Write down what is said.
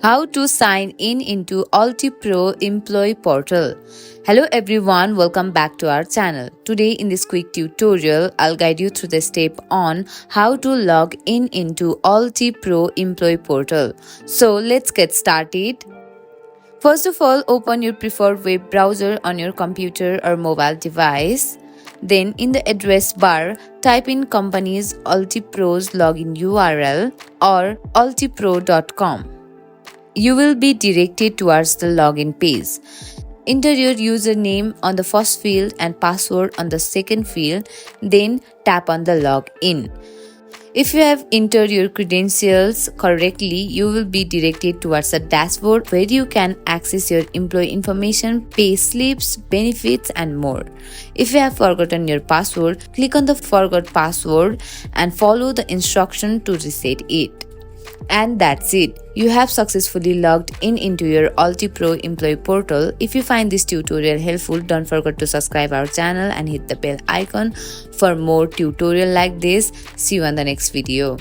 How to sign in into UltiPro Employee Portal. Hello everyone, welcome back to our channel. Today in this quick tutorial, I'll guide you through the step on how to log in into UltiPro Employee Portal. So let's get started. First of all, open your preferred web browser on your computer or mobile device. Then in the address bar, type in company's UltiPro's login URL or ultipro.com. You will be directed towards the login page. Enter your username on the first field and password on the second field, then tap on the login. If you have entered your credentials correctly, you will be directed towards a dashboard where you can access your employee information, pay slips, benefits, and more. If you have forgotten your password, click on the forgot password and follow the instruction to reset it. And that's it. You have successfully logged in into your UltiPro Employee Portal. If you find this tutorial helpful, don't forget to subscribe our channel and hit the bell icon for more tutorial like this. See you on the next video.